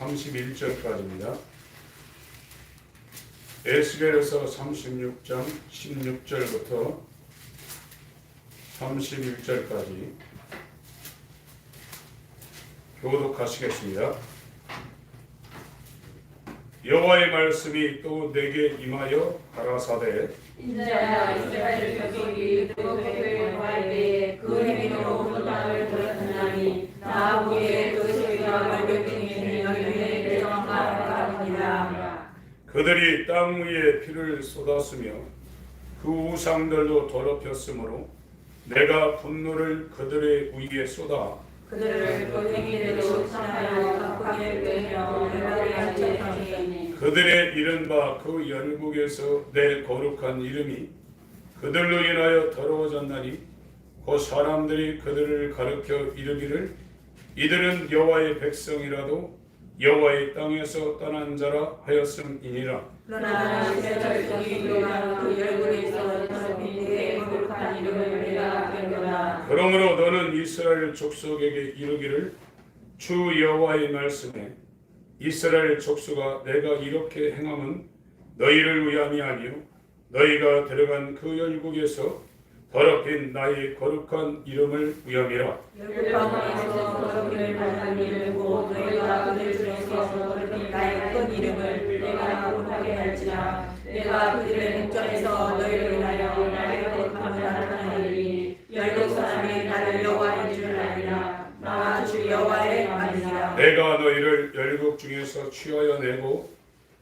31절까지입니다. 에스겔에서 36장 16절부터 31절까지 교독하시겠습니다. 여호와의 말씀이 또 내게 임하여 가라사대 인자야 이스라엘 족속이 그의 여호와에게 그 행위로 온 땅을 돌았나니 나 보기에 그 소리가 말들 중에 너희의 대적과 같으니라. 그들이 땅 위에 피를 쏟았으며 그 우상들도 더럽혔으므로 내가 분노를 그들의 위에 쏟아 그들을 그 행위대로 참하여 갚게 되며 내가 안전하니 그들의 이른 바 그 열국에서 내 거룩한 이름이 그들로 인하여 더러워졌나니 그 사람들이 그들을 가르쳐 이르기를 이들은 여호와의 백성이라도 여호와의 땅에서 떠난 자라 하였음이니라. 그러나 이스라엘 족속이 그가 그 열국에서 더럽힌 그의 거룩한 이름을 내가 알거라. 그러므로 너는 이스라엘 족속에게 이르기를 주 여호와의 말씀에 이스라엘 족속아 내가 이렇게 행함은 너희를 위함이 아니요 너희가 들어간 그 열국에서 더럽힌 나의 거룩한 이름을 위함이라. 열방에서 더럽힘을 받는 이름이고 너희가 그들 중에서 더럽힌 나의 큰 이름을 내가 거룩하게 할지라. 내가 그들의 목전에서 너희를 위하여 나의 거룩함을 나타내리니 열국 사람이 나를 여호와인 줄 알리라. 나 주 여호와의 말이니라. 내가 너희를 열국 중에서 취하여 내고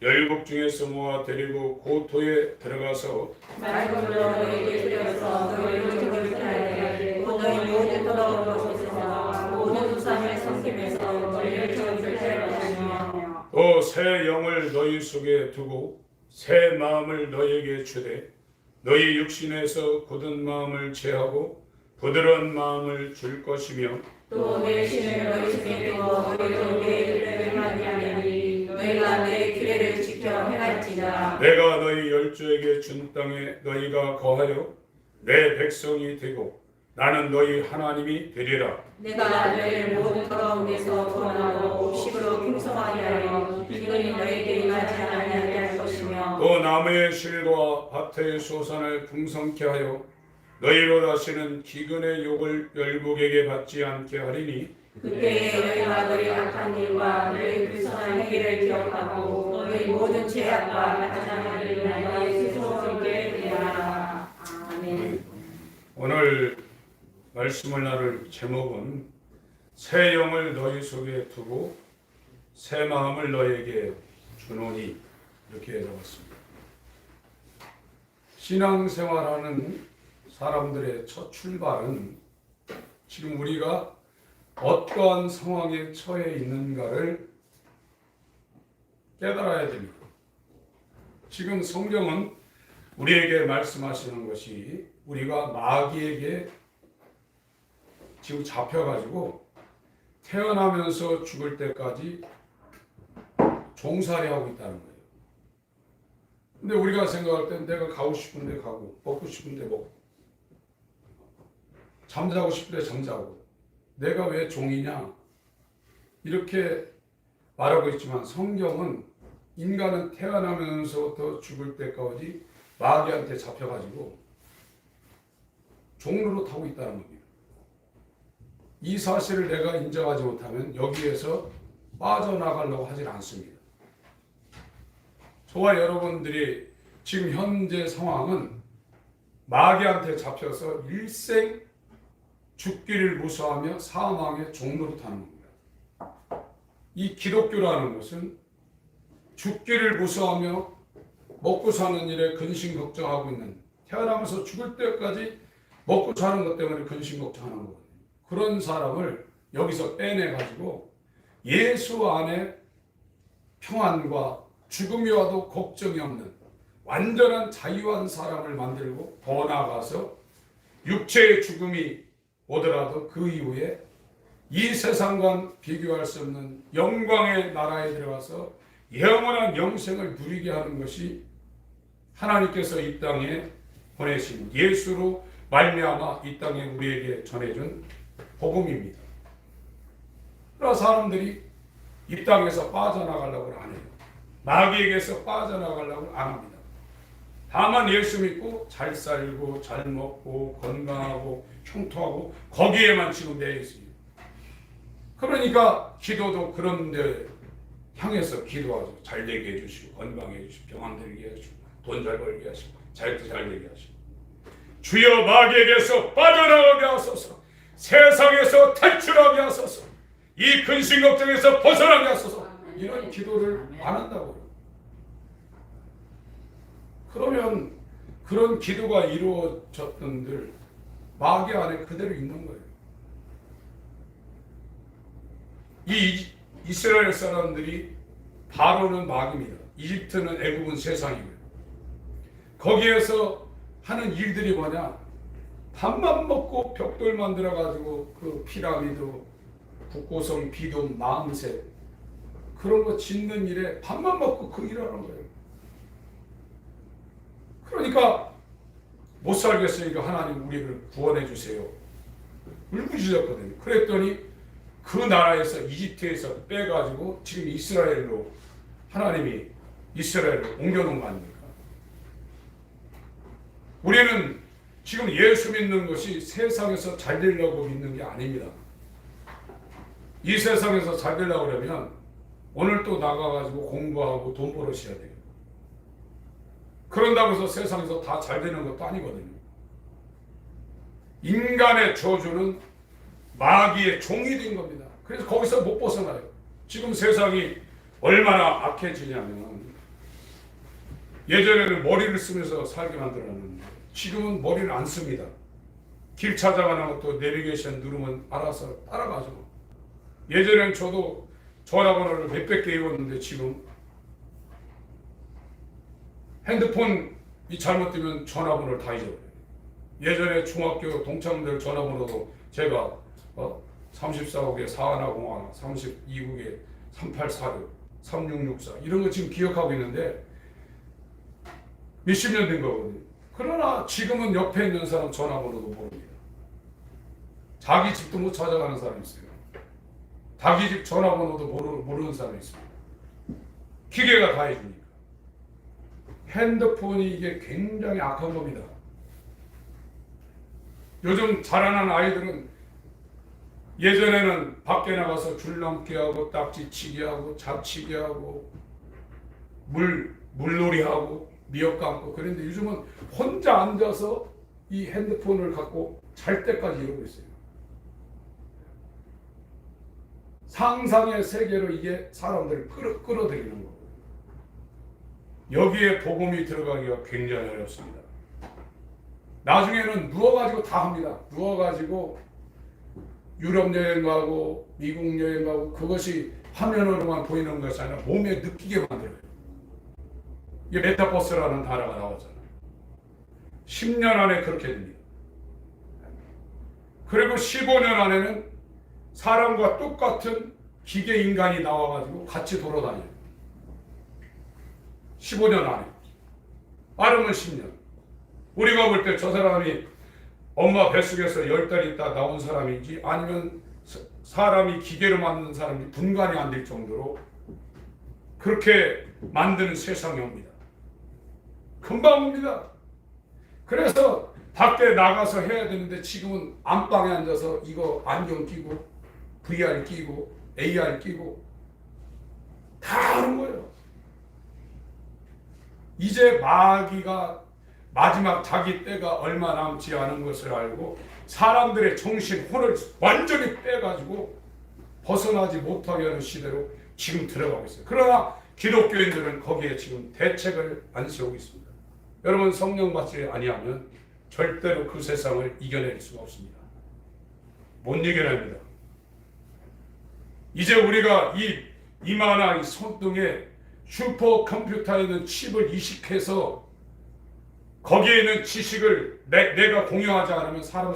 열국 중에서 모아 데리고 고토에 들어가서 말씀으로 너희에게 드려서 너희를 정결케 하되 곧 너희 모든 더러운 것에서 모든 우상을 섬김에서 너희를 정결케 할 것이며 또 새 영을 너희 속에 두고 새 마음을 너희에게 주되 너희 육신에서 굳은 마음을 제하고 부드러운 마음을 줄 것이며 또 내 신을 너희 중에 두고 너희로 내 길을 행하게 하리니 너희가 내 규례를 지켜 행할지라. 내가 너희 열조에게 준 땅에 너희가 거하여 내 백성이 되고 나는 너희 하나님이 되리라. 내가 너희를 모든 더러운 데서 구원하고 옥식으로 풍성하게 하여 비근이 너희에게 임하지 아니하게 할 것이며 또 나무의 실과 밭의 소산을 풍성케 하여 너희로 다시는 기근의 욕을 열국에게 받지 않게 하리니 그때에 너희가 너희 악한 일과 너희 불쌍한 행위를 기억하고 너희 모든 죄악과 가장하기를 위하여 스스로에게 되리라. 아멘. 오늘 말씀을 나눌 제목은 새 영을 너희 속에 두고 새 마음을 너희에게 주노니 이렇게 적었습니다. 신앙생활하는 사람들의 첫 출발은 지금 우리가 어떠한 상황에 처해 있는가를 깨달아야 됩니다. 지금 성경은 우리에게 말씀하시는 것이 우리가 마귀에게 지금 잡혀가지고 태어나면서 죽을 때까지 종살이하고 있다는 거예요. 근데 우리가 생각할 때 내가 가고 싶은데 가고 먹고 싶은데 먹고 잠자고 싶은데 잠자고 내가 왜 종이냐 이렇게 말하고 있지만 성경은 인간은 태어나면서부터 죽을 때까지 마귀한테 잡혀가지고 종로로 타고 있다는 겁니다. 이 사실을 내가 인정하지 못하면 여기에서 빠져나가려고 하질 않습니다. 저와 여러분들이 지금 현재 상황은 마귀한테 잡혀서 일생 죽기를 무서워하며 사망의 종로로 타는 겁니다. 이 기독교라는 것은 죽기를 무서워하며 먹고 사는 일에 근심 걱정하고 있는 태어나면서 죽을 때까지 먹고 사는 것 때문에 근심 걱정하는 거거든요. 그런 사람을 여기서 빼내가지고 예수 안에 평안과 죽음이 와도 걱정이 없는 완전한 자유한 사람을 만들고 더 나아가서 육체의 죽음이 오더라도 그 이후에 이 세상과 비교할 수 없는 영광의 나라에 들어가서 영원한 영생을 누리게 하는 것이 하나님께서 이 땅에 보내신 예수로 말미암아 이 땅에 우리에게 전해준 복음입니다. 그러나 사람들이 이 땅에서 빠져나가려고 안 해요. 마귀에게서 빠져나가려고 안 합니다. 다만 예수 믿고 잘 살고 잘 먹고 건강하고 형통하고 거기에만 지금 내 있습니다. 그러니까 기도도 그런 데 향해서 기도하죠. 잘 되게 해주시고 건강해 주시고 병 안 들게 해주시고 돈 잘 벌게 하시고 잘 되게 하시고 주여 마귀에게서 빠져나가게 하소서. 세상에서 탈출하게 하소서. 이 근심 걱정에서 벗어나게 하소서. 이런 기도를 안 한다고요. 그러면 그런 기도가 이루어졌던들 마귀 안에 그대로 있는 거예요. 이 이스라엘 사람들이 바로는 마귀입니다. 이집트는 애굽은 세상이고요. 거기에서 하는 일들이 뭐냐? 밥만 먹고 벽돌 만들어 가지고 그 피라미드, 국고성, 비돔, 마음새 그런 거 짓는 일에 밥만 먹고 그 일을 하는 거예요. 그러니까 못 살겠으니까 하나님 우리를 구원해 주세요. 울부짖었거든요. 그랬더니 그 나라에서 이집트에서 빼가지고 지금 이스라엘로 하나님이 이스라엘을 옮겨놓은 거 아닙니까? 우리는 지금 예수 믿는 것이 세상에서 잘 되려고 믿는 게 아닙니다. 이 세상에서 잘 되려고 그러면 오늘 또 나가가지고 공부하고 돈 벌으셔야 돼요. 그런다고 해서 세상에서 다 잘 되는 것도 아니거든요. 인간의 저주는 마귀의 종이 된 겁니다. 그래서 거기서 못 벗어나요. 지금 세상이 얼마나 악해지냐면 예전에는 머리를 쓰면서 살게 만들었는데 지금은 머리를 안 씁니다. 길 찾아가는 것도 내비게이션 누르면 알아서 따라가죠. 예전엔 저도 전화번호를 몇백 개 외웠는데 지금 핸드폰이 잘못되면 전화번호를 다 잊어버려요. 예전에 중학교 동창들 전화번호도 제가 34국에 4101, 32국에 3846, 3664 이런 거 지금 기억하고 있는데 몇십 년 된 거거든요. 그러나 지금은 옆에 있는 사람 전화번호도 모릅니다. 자기 집도 못 찾아가는 사람이 있어요. 자기 집 전화번호도 모르는 사람이 있습니다. 기계가 다 해주니까. 핸드폰이 이게 굉장히 악한 겁니다. 요즘 자라난 아이들은 예전에는 밖에 나가서 줄넘기 하고 딱지치기 하고 잡치기 하고 물놀이 하고 미역 감고 그런데 요즘은 혼자 앉아서 이 핸드폰을 갖고 잘 때까지 이러고 있어요. 상상의 세계로 이게 사람들을 끌어들이는 거예요. 여기에 복음이 들어가기가 굉장히 어렵습니다. 나중에는 누워가지고 다 합니다. 누워가지고 유럽 여행 가고 미국 여행 가고 그것이 화면으로만 보이는 것이 아니라 몸에 느끼게 만들어요. 이게 메타버스라는 단어가 나왔잖아요. 10년 안에 그렇게 됩니다. 그리고 15년 안에는 사람과 똑같은 기계 인간이 나와가지고 같이 돌아다녀요. 15년 안에. 빠르면 10년. 우리가 볼 때 저 사람이 엄마 뱃속에서 10달 있다 나온 사람인지 아니면 사람이 기계로 만든 사람이 분간이 안 될 정도로 그렇게 만드는 세상이 옵니다. 금방 옵니다. 그래서 밖에 나가서 해야 되는데 지금은 안방에 앉아서 이거 안경 끼고 VR 끼고 AR 끼고 다 하는 거예요. 이제 마귀가 마지막 자기 때가 얼마 남지 않은 것을 알고 사람들의 정신, 혼을 완전히 빼가지고 벗어나지 못하게 하는 시대로 지금 들어가고 있어요. 그러나 기독교인들은 거기에 지금 대책을 안 세우고 있습니다. 여러분 성령 받지 아니하면 절대로 그 세상을 이겨낼 수가 없습니다. 못 이겨냅니다. 이제 우리가 이마나 이 손등에 슈퍼컴퓨터에 있는 칩을 이식해서 거기에 있는 지식을 내가 공유하지 않으면 사람은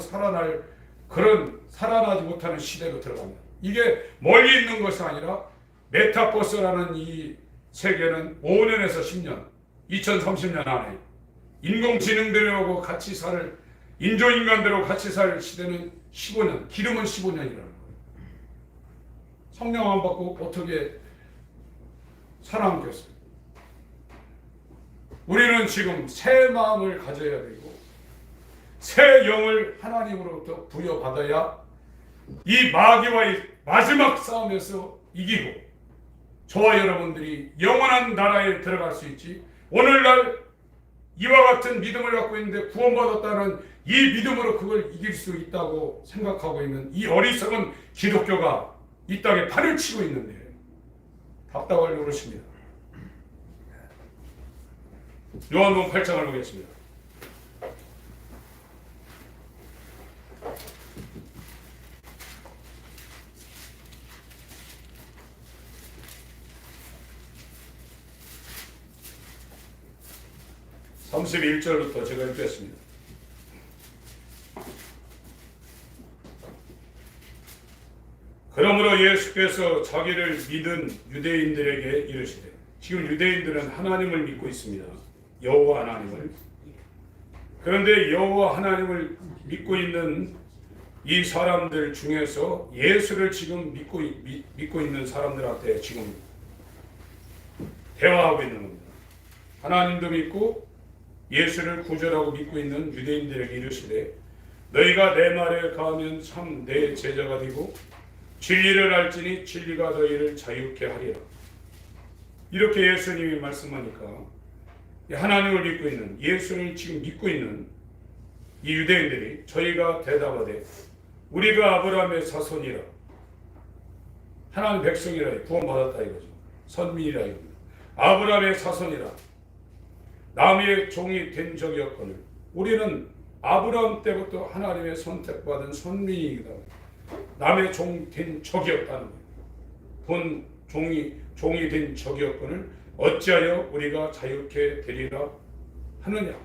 살아나지 못하는 시대로 들어갑니다. 이게 멀리 있는 것이 아니라 메타버스라는 이 세계는 5년에서 10년, 2030년 안에 인공지능들하고 같이 살, 인조인간들하고 같이 살 시대는 15년, 기름은 15년이라는 거예요. 성령 안 받고 어떻게 살아남겠어요? 우리는 지금 새 마음을 가져야 되고 새 영을 하나님으로부터 부여받아야 이 마귀와의 마지막 싸움에서 이기고 저와 여러분들이 영원한 나라에 들어갈 수 있지. 오늘날 이와 같은 믿음을 갖고 있는데 구원받았다는 이 믿음으로 그걸 이길 수 있다고 생각하고 있는 이 어리석은 기독교가 이 땅에 판을 치고 있는데 답답할 노릇입니다. 요한복음 8장을 보겠습니다. (31절부터) 제가 읽겠습니다. 그러므로 예수께서 자기를 믿은 유대인들에게 이르시되, 지금 유대인들은 하나님을 믿고 있습니다. 여호와 하나님을. 그런데 여호와 하나님을 믿고 있는 이 사람들 중에서 예수를 지금 믿고 있는 사람들한테 지금 대화하고 있는 겁니다. 하나님도 믿고 예수를 구주라고 믿고 있는 유대인들에게 이르시되, 너희가 내 말에 가면 참 내 제자가 되고 진리를 알지니 진리가 너희를 자유케 하리라. 이렇게 예수님이 말씀하니까 하나님을 믿고 있는, 예수를 지금 믿고 있는 이 유대인들이 저희가 대답하되 우리가 아브라함의 자손이라, 하나님 백성이라, 구원받았다 이거죠. 선민이라 이겁니다. 아브라함의 자손이라 남의 종이 된 적이 없거늘. 우리는 아브라함 때부터 하나님의 선택받은 선민이다. 남의 종 된 적이 없다는 거예요. 본 종이 된 적이 없거늘 어찌하여 우리가 자유케 되리라 하느냐.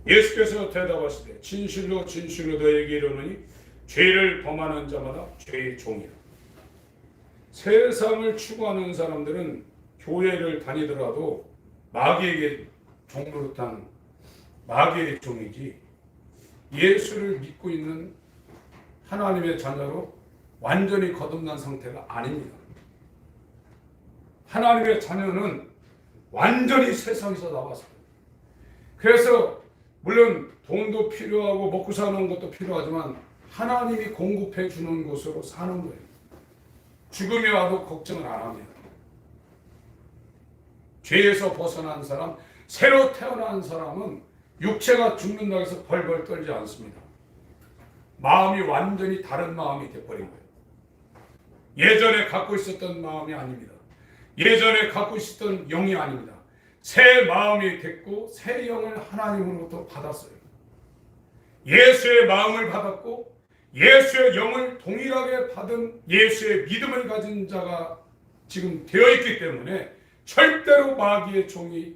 예수께서 대답하시되, 진실로 진실로 너에게 이르노니 죄를 범하는 자마다 죄의 종이라. 세상을 추구하는 사람들은 교회를 다니더라도 마귀에게 종노릇한 마귀의 종이지, 예수를 믿고 있는 하나님의 자녀로 완전히 거듭난 상태가 아닙니다. 하나님의 자녀는 완전히 세상에서 나왔어요. 그래서 물론 돈도 필요하고 먹고 사는 것도 필요하지만 하나님이 공급해 주는 곳으로 사는 거예요. 죽음이 와도 걱정을 안 합니다. 죄에서 벗어난 사람, 새로 태어난 사람은 육체가 죽는다고 해서 벌벌 떨지 않습니다. 마음이 완전히 다른 마음이 돼버린 거예요. 예전에 갖고 있었던 마음이 아닙니다. 예전에 갖고 있었던 영이 아닙니다. 새 마음이 됐고 새 영을 하나님으로부터 받았어요. 예수의 마음을 받았고 예수의 영을 동일하게 받은 예수의 믿음을 가진 자가 지금 되어 있기 때문에 절대로 마귀의 종이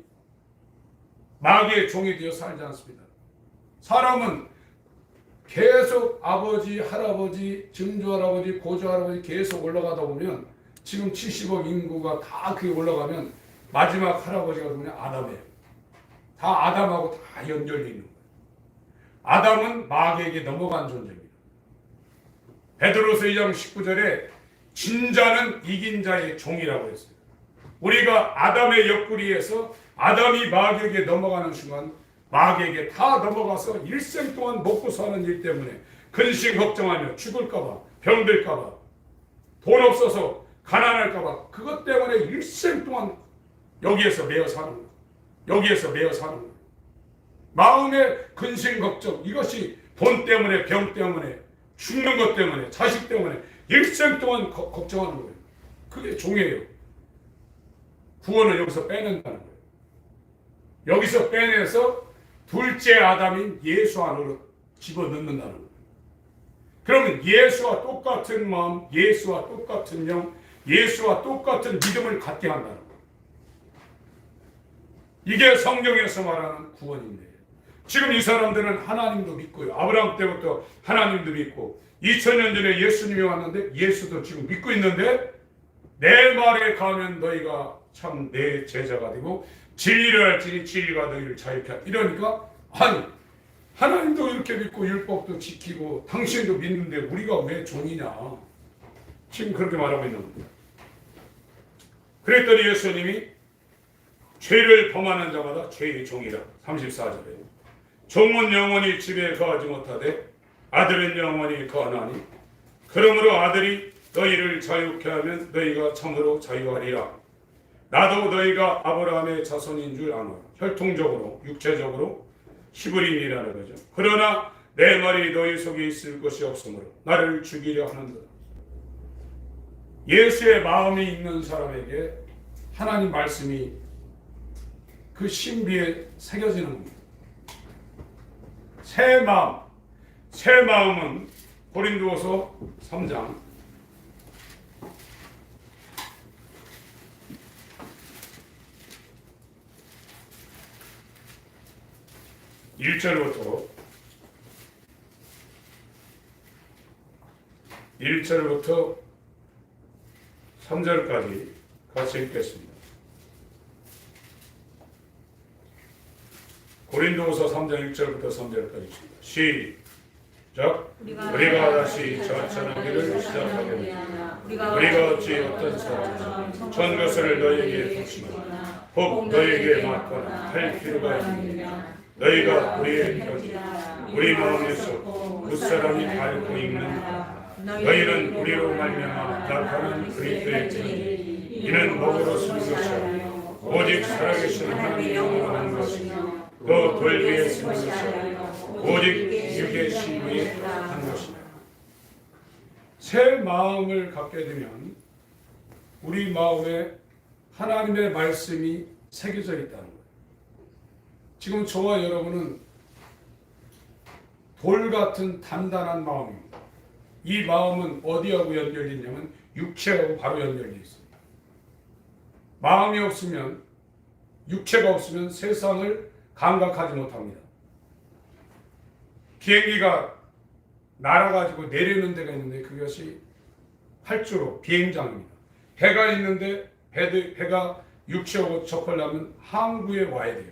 되어 살지 않습니다. 사람은 계속 아버지, 할아버지, 증조할아버지, 고조할아버지 계속 올라가다 보면 지금 70억 인구가 다 그게 올라가면 마지막 할아버지가 누구냐? 아담이에요. 다 아담하고 다 연결되어 있는 거예요. 아담은 마귀에게 넘어간 존재입니다. 베드로서 2장 19절에 진자는 이긴 자의 종이라고 했어요. 우리가 아담의 옆구리에서 아담이 마귀에게 넘어가는 순간 마귀에게 다 넘어가서 일생 동안 먹고 사는 일 때문에 근심 걱정하며 죽을까봐, 병들까봐, 돈 없어서 가난할까봐 그것 때문에 일생 동안 여기에서 매여 사는 거예요. 여기에서 매여 사는 거예요. 마음의 근심 걱정, 이것이 돈 때문에, 병 때문에, 죽는 것 때문에, 자식 때문에 일생 동안 걱정하는 거예요. 그게 종이에요. 구원을 여기서 빼낸다는 거예요. 여기서 빼내서 둘째 아담인 예수 안으로 집어넣는다는 거예요. 그러면 예수와 똑같은 마음, 예수와 똑같은 영, 예수와 똑같은 믿음을 갖게 한다는 거예요. 이게 성경에서 말하는 구원인데, 지금 이 사람들은 하나님도 믿고요. 아브라함 때부터 하나님도 믿고 2000년 전에 예수님이 왔는데 예수도 지금 믿고 있는데, 내 말에 가면 너희가 참 내 제자가 되고 진리를 알지니 진리가 너희를 자유케 하리라. 이러니까 아니, 하나님도 이렇게 믿고 율법도 지키고 당신도 믿는데 우리가 왜 종이냐? 지금 그렇게 말하고 있는 겁니다. 그랬더니 예수님이 죄를 범하는 자마다 죄의 종이라. 34절에 종은 영원히 집에 거하지 못하되 아들은 영원히 거하나니 그러므로 아들이 너희를 자유케 하면 너희가 참으로 자유하리라. 나도 너희가 아브라함의 자손인 줄 아노라. 혈통적으로 육체적으로 히브리인이라는 거죠. 그러나 내 말이 너희 속에 있을 것이 없으므로 나를 죽이려 하는도다. 예수의 마음이 있는 사람에게 하나님 말씀이 그 신비에 새겨지는 겁니다. 새 마음은 고린도후서 3장 1절부터 3절까지 같이 읽겠습니다. 고린도후서 3장 1절부터 3절까지 있습니다. 시작. 우리가 다시 전천하기를 시작하겠다. 우리가 어찌 어떤 사람이 전 것을 너희에게 닥치거나 혹 너희에게 맡거나 할 필요가 있느냐. 너희가 우리의 편지 우리 마음에서 무사람이 앓고 있는가. 너희는 우리로 말미암아 나타난 그리스도의 진리 이는 먹으로 쓰는 것이 아니요 오직 살아계신 하나님이 영원한 것이며 또 돌 위에 쓰는 것이 아니요 오직 육의 신부에 한 것이다. 새 마음을 갖게 되면 우리 마음에 하나님의 말씀이 새겨져 있다는 거예요. 지금 저와 여러분은 돌 같은 단단한 마음입니다. 이 마음은 어디하고 연결되어 있냐면 육체하고 바로 연결되어 있습니다. 마음이 없으면, 육체가 없으면 세상을 감각하지 못합니다. 비행기가 날아가지고 내리는 데가 있는데 그것이 활주로, 비행장입니다. 배가 있는데 배가 육체하고 접하려면 항구에 와야 돼요.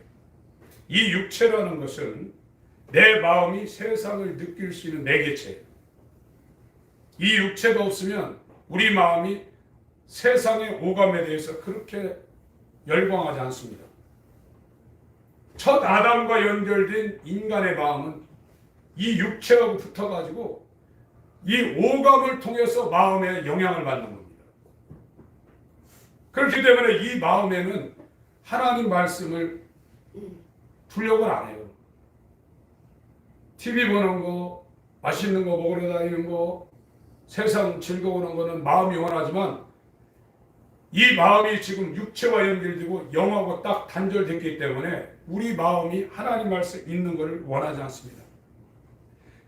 이 육체라는 것은 내 마음이 세상을 느낄 수 있는 매개체예요. 이 육체가 없으면 우리 마음이 세상의 오감에 대해서 그렇게 열광하지 않습니다. 첫 아담과 연결된 인간의 마음은 이 육체하고 붙어가지고 이 오감을 통해서 마음에 영향을 받는 겁니다. 그렇기 때문에 이 마음에는 하나님 말씀을 풀려고는 안 해요. TV 보는 거, 맛있는 거 먹으러 다니는 거, 세상 즐거워하는 거는 마음이 원하지만 이 마음이 지금 육체와 연결되고 영하고 딱 단절됐기 때문에 우리 마음이 하나님 말씀 있는 것을 원하지 않습니다.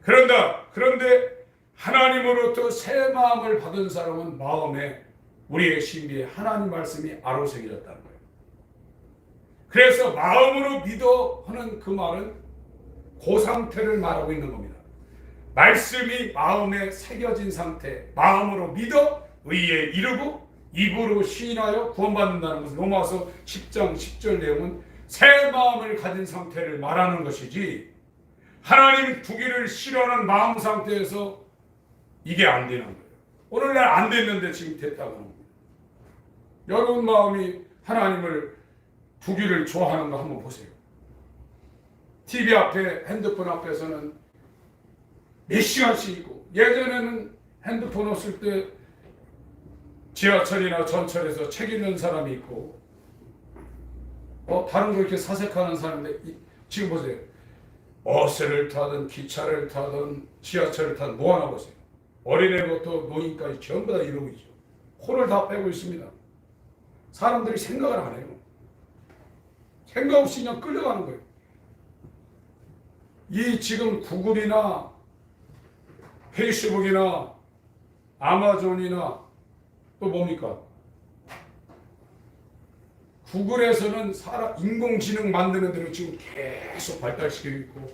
그런데 하나님으로부터 새 마음을 받은 사람은 마음에 우리의 신비에 하나님 말씀이 아로새겨졌다는 거예요. 그래서 마음으로 믿어 하는 그 말은 그 상태를 말하고 있는 겁니다. 말씀이 마음에 새겨진 상태, 마음으로 믿어 의에 이르고 입으로 시인하여 구원받는다는 것은 로마서 10장 10절 내용은 새 마음을 가진 상태를 말하는 것이지 하나님 두기를 싫어하는 마음 상태에서 이게 안 되는 거예요. 오늘날 안 됐는데 지금 됐다고 하는 거예요. 여러분 마음이 하나님을 두기를 좋아하는 거 한번 보세요. TV 앞에 핸드폰 앞에서는 몇 시간씩 있고 예전에는 핸드폰 없을 때 지하철이나 전철에서 책 읽는 사람이 있고 다른 거 이렇게 사색하는 사람인데 지금 보세요. 버스를 타든 기차를 타든 지하철을 타든 뭐 하나 보세요. 어린애부터 노인까지 전부 다 이러고 있죠. 코를 다 빼고 있습니다. 사람들이 생각을 안 해요. 생각 없이 그냥 끌려가는 거예요. 이 지금 구글이나 페이스북이나 아마존이나 또 뭡니까? 구글에서는 인공지능 만드는 데로 지금 계속 발달시키고 있고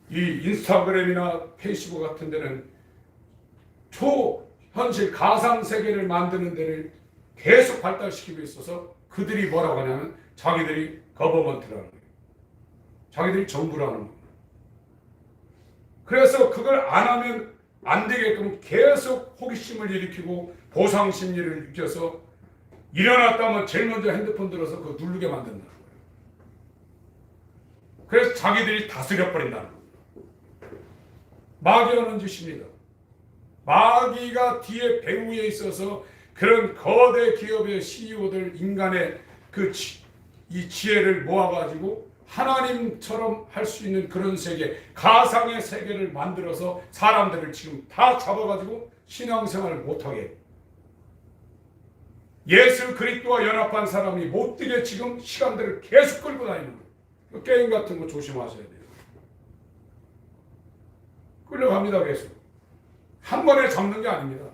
이 인스타그램이나 페이스북 같은 데는 초현실 가상세계를 만드는 데를 계속 발달시키고 있어서 그들이 뭐라고 하냐면 자기들이 거버먼트라는 거예요. 자기들이 정부라는 거예요. 그래서 그걸 안 하면 안 되게끔 계속 호기심을 일으키고 보상 심리를 느껴서 일어났다면 제일 먼저 핸드폰 들어서 그거 누르게 만든다는 거예요. 그래서 자기들이 다스려 버린다는 거예요. 마귀가 하는 짓입니다. 마귀가 뒤에 배후에 있어서 그런 거대 기업의 CEO들 인간의 이 지혜를 모아가지고 하나님처럼 할 수 있는 그런 세계, 가상의 세계를 만들어서 사람들을 지금 다 잡아가지고 신앙생활을 못하게, 예수 그리스도와 연합한 사람이 못되게 지금 시간들을 계속 끌고 다니는 거예요. 게임 같은 거 조심하셔야 돼요. 끌려갑니다. 계속. 한 번에 잡는 게 아닙니다.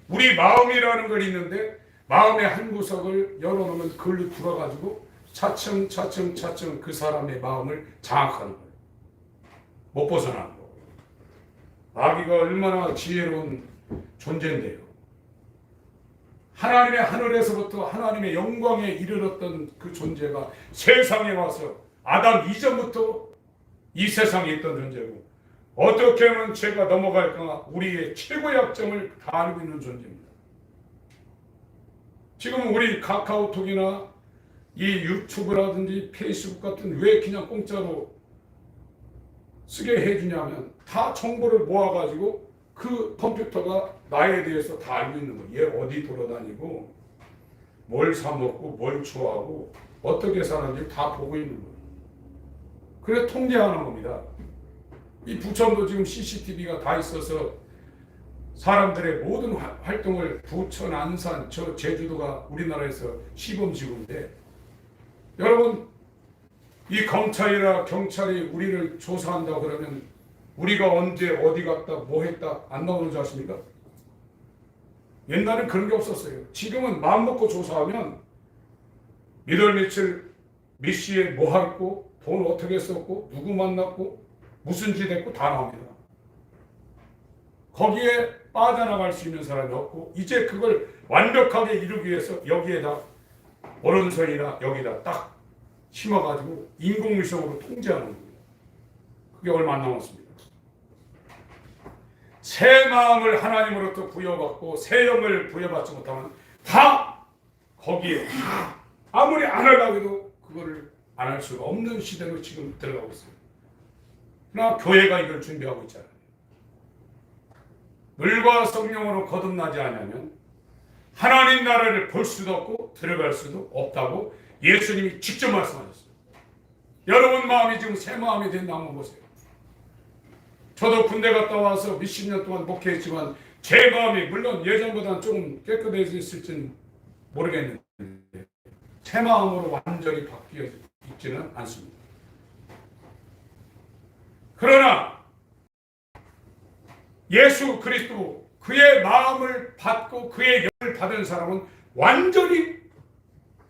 우리 마음이라는 걸 있는데 마음의 한 구석을 열어놓으면 그걸로 들어가지고 차츰 그 사람의 마음을 장악하는 거예요. 못 벗어나는 거예요. 마귀가 얼마나 지혜로운 존재인데요. 하나님의 하늘에서부터 하나님의 영광에 이르렀던 그 존재가 세상에 와서 아담 이전부터 이 세상에 있던 존재고, 어떻게 하면 죄가 넘어갈까 우리의 최고의 약점을 다 알고 있는 존재입니다. 지금 우리 카카오톡이나 이 유튜브라든지 페이스북 같은 왜 그냥 공짜로 쓰게 해주냐면 다 정보를 모아가지고 그 컴퓨터가 나에 대해서 다 알고 있는 거예요. 얘 어디 돌아다니고 뭘 사먹고 뭘 좋아하고 어떻게 사는지 다 보고 있는 거예요. 그래서 통제하는 겁니다. 이 부천도 지금 CCTV가 다 있어서 사람들의 모든 활동을, 부천, 안산, 저 제주도가 우리나라에서 시범지구인데, 여러분 이 검찰이나 경찰이 우리를 조사한다 그러면 우리가 언제 어디 갔다 뭐 했다 안 나오는 줄 아십니까? 옛날엔 그런 게 없었어요. 지금은 마음먹고 조사하면 몇월 며칠 몇 시에 뭐 했고 돈 어떻게 썼고 누구 만났고 무슨 짓 했고 다 나옵니다. 거기에 빠져나갈 수 있는 사람이 없고, 이제 그걸 완벽하게 이루기 위해서 여기에다 오른손이나 여기다 딱 심어가지고 인공위성으로 통제하는 거예요. 그게 얼마 안 남았습니다. 새 마음을 하나님으로부터 부여받고 새 영을 부여받지 못하면 다 거기에 아무리 안 하려고 해도 그거를 안 할 수가 없는 시대로 지금 들어가고 있어요. 그러나 교회가 이걸 준비하고 있잖아요. 물과 성령으로 거듭나지 않으면 하나님 나라를 볼 수도 없고 들어갈 수도 없다고 예수님이 직접 말씀하셨어요. 여러분 마음이 지금 새 마음이 된다 한번 보세요. 저도 군대 갔다 와서 몇십 년 동안 목회했지만 제 마음이 물론 예전보다는 좀 깨끗해졌을지는 모르겠는데 새 마음으로 완전히 바뀌어 있지는 않습니다. 그러나 예수 그리스도 그의 마음을 받고 그의 영을 받은 사람은 완전히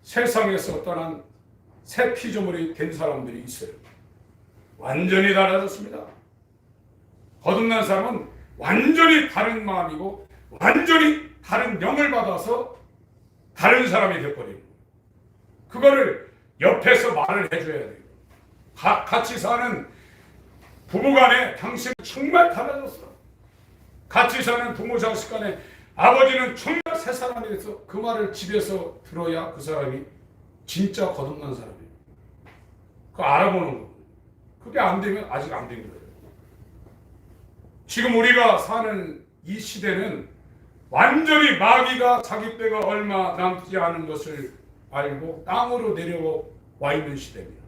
세상에서 떠난 새 피조물이 된 사람들이 있어요. 완전히 달라졌습니다. 거듭난 사람은 완전히 다른 마음이고 완전히 다른 영을 받아서 다른 사람이 되어버리는 거예요. 그거를 옆에서 말을 해줘야 돼요. 같이 사는 부부간에 당신 정말 달라졌어. 같이 사는 부모 자식 간에 아버지는 정말 새 사람이 돼서 그 말을 집에서 들어야 그 사람이 진짜 거듭난 사람이에요. 그거 알아보는 거예요. 그게 안 되면 아직 안 된 거예요. 지금 우리가 사는 이 시대는 완전히 마귀가 자기 때가 얼마 남지 않은 것을 알고 땅으로 내려와 있는 시대입니다.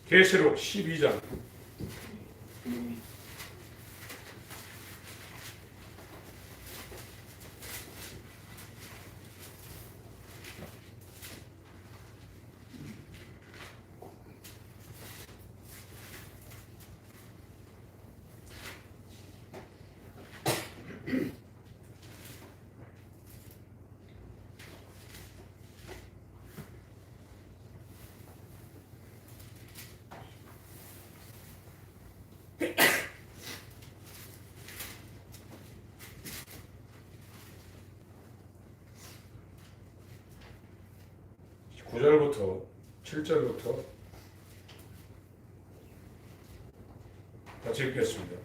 계시록 12장 (9절부터) (7절부터) 같이 읽겠습니다.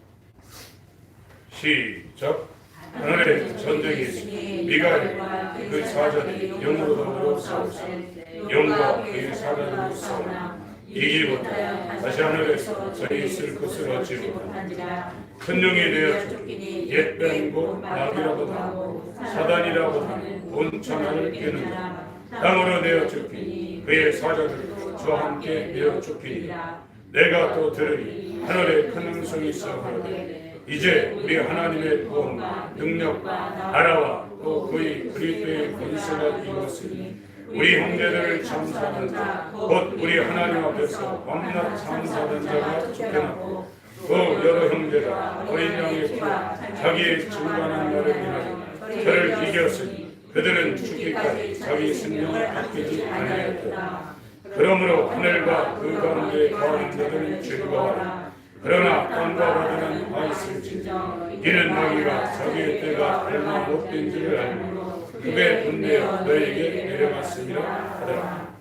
시작. 하늘에 전쟁이 있으니 미가엘과 그 사자들이 영으로 더불어 싸우세 영과 그의 사자들로 싸우나 이기지 못하여 다시 하늘에서 저희 있을 것을 얻지 못한지라. 큰 영이 되어 쫓기니 옛 뱀고 나비라고도 하고 사단이라고도 하는 온 천하를 깨는다. 땅으로 내어 쫓기니 그의 사자들도 저와 함께 내어 쫓기니라. 내가 또 들으니 하늘에 큰 음성이 있어 가로되 이제 우리 하나님의 구원과 능력과 나라와 또 그의 그리스도의 권세가 이루었으니 우리 형제들을 참사하는 자 곧 우리 하나님 앞에서 밤낮 참사하는 자가 쫓겨났고 또 여러 형제가 어린 양의 피로 자기의 증거하는 날을 인하여 저를 이겼으니 그들은 죽기까지 자기 생명을 아끼지 아니하였다. 그러므로 하늘과 그 가운데 거하는 자들은 즐거워하라. 그러나 땅과 바다는 화 있을지라. 이는 마귀가 자기의 때가 얼마 못된 줄을 알고 그의 분내어 너에게 내려갔음이라 하더라.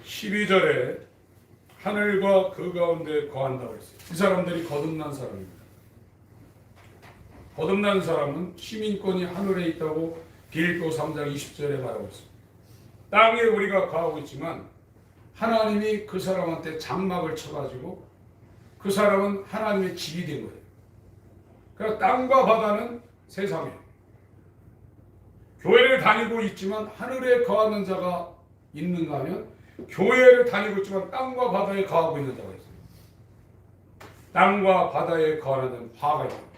12절에 하늘과 그 가운데 거한다고 했어요. 이 사람들이 거듭난 사람입니다. 거듭난 사람은 시민권이 하늘에 있다고 빌립보 3장 20절에 말하고 있습니다. 땅에 우리가 거하고 있지만 하나님이 그 사람한테 장막을 쳐가지고 그 사람은 하나님의 집이 된 거예요. 그러니까 땅과 바다는 세상이에요. 교회를 다니고 있지만 하늘에 거하는 자가 있는가 하면 교회를 다니고 있지만 땅과 바다에 거하고 있는 자가 있어요. 땅과 바다에 거하는 자는 화가 있는 거예요.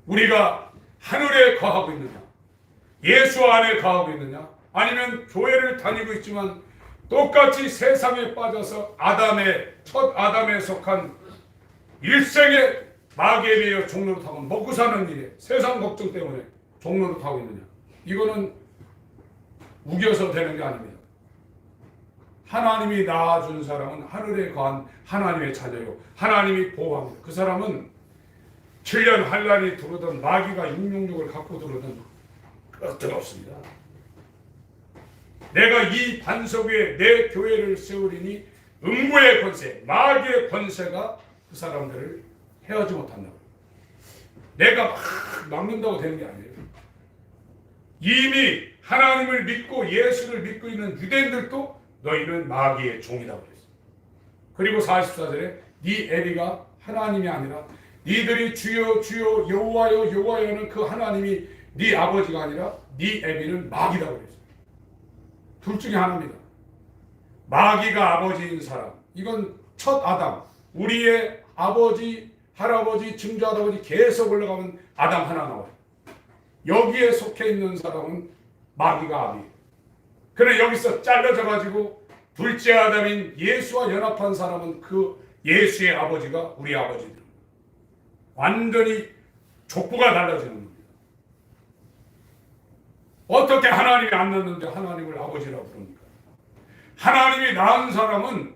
우리가 하늘에 거하고 있느냐, 예수 안에 거하고 있느냐, 아니면 교회를 다니고 있지만 똑같이 세상에 빠져서 첫 아담에 속한 일생의 마귀에 매여 종로를 타고 먹고 사는 일에 세상 걱정 때문에 종로를 타고 있느냐, 이거는 우겨서 되는 게 아닙니다. 하나님이 낳아준 사람은 하늘에 거한 하나님의 자녀요, 하나님이 보호합니다. 그 사람은 7년 환란이 들어오던 마귀가 육육육을 갖고 들어오던 끝은 없습니다. 내가 이 반석 위에 내 교회를 세우리니 음부의 권세, 마귀의 권세가 그 사람들을 헤어지 못한다고. 내가 막 막는다고 되는 게 아니에요. 이미 하나님을 믿고 예수를 믿고 있는 유대인들도 너희는 마귀의 종이라고 그랬어요. 그리고 44절에 네 애비가 하나님이 아니라 니들이 주여 주여 여호와여 여호와여는 그 하나님이 네 아버지가 아니라 네 애비는 마귀라고 그랬어요. 둘 중에 하나입니다. 마귀가 아버지인 사람, 이건 첫 아담, 우리의 아버지, 할아버지, 증조할아버지 계속 올라가면 아담 하나 나와요. 여기에 속해 있는 사람은 마귀가 아비예요. 그래 여기서 잘라져 가지고 둘째 아담인 예수와 연합한 사람은 그 예수의 아버지가 우리 아버지들. 완전히 족보가 달라지는 겁니다. 어떻게 하나님이 안 낳는데 하나님을 아버지라고 부릅니까? 하나님이 낳은 사람은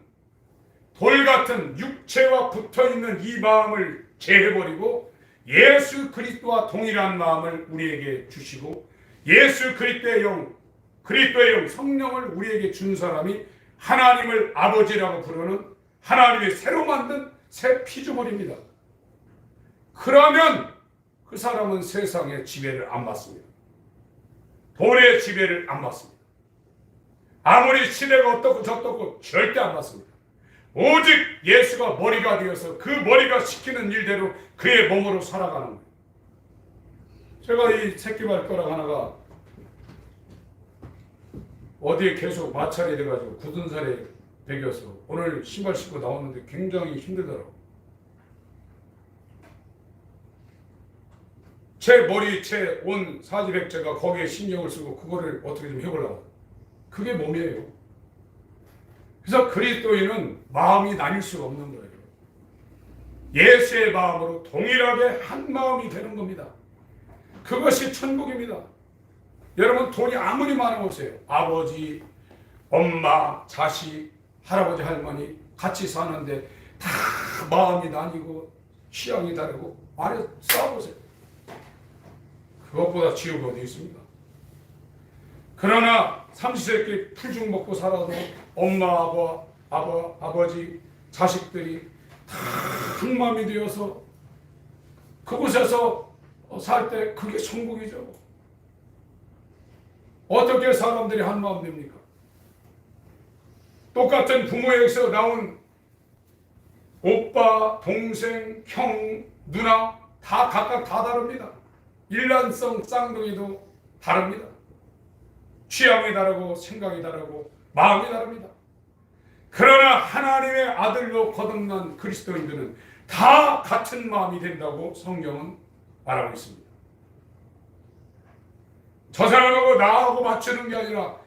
돌 같은 육체와 붙어있는 이 마음을 제해버리고 예수 그리스도와 동일한 마음을 우리에게 주시고 예수 그리스도의 영 성령을 우리에게 준 사람이 하나님을 아버지라고 부르는 하나님이 새로 만든 새 피조물입니다. 그러면 그 사람은 세상의 지배를 안 받습니다. 돌의 지배를 안 받습니다. 아무리 시대가 어떻고 저떻고 절대 안 받습니다. 오직 예수가 머리가 되어서 그 머리가 시키는 일대로 그의 몸으로 살아가는 거예요. 제가 이 새끼발가락 하나가 어디에 계속 마찰이 돼가지고 굳은 살에 베겨서 오늘 신발 신고 나오는데 굉장히 힘들더라고요. 제 머리, 제 온 사지백제가 거기에 신경을 쓰고 그거를 어떻게 좀 해보려고. 그게 몸이에요. 그래서 그리스도인은 마음이 나뉠 수가 없는 거예요. 예수의 마음으로 동일하게 한 마음이 되는 겁니다. 그것이 천국입니다. 여러분 돈이 아무리 많아보세요. 아버지, 엄마, 자식, 할아버지, 할머니 같이 사는데 다 마음이 나뉘고 취향이 다르고 말해 싸워보세요. 그것보다 지옥이 어디 있습니까? 그러나 삼시세끼 풀죽 먹고 살아도 엄마, 아빠 아버지, 자식들이 다 한 마음이 되어서 그곳에서 살 때 그게 천국이죠. 어떻게 사람들이 한 마음 됩니까? 똑같은 부모에게서 나온 오빠, 동생, 형, 누나 다 각각 다 다릅니다. 일란성 쌍둥이도 다릅니다. 취향이 다르고 생각이 다르고 마음이 다릅니다. 그러나 하나님의 아들로 거듭난 그리스도인들은 다 같은 마음이 된다고 성경은 말하고 있습니다. 저 사람하고 나하고 맞추는 게 아니라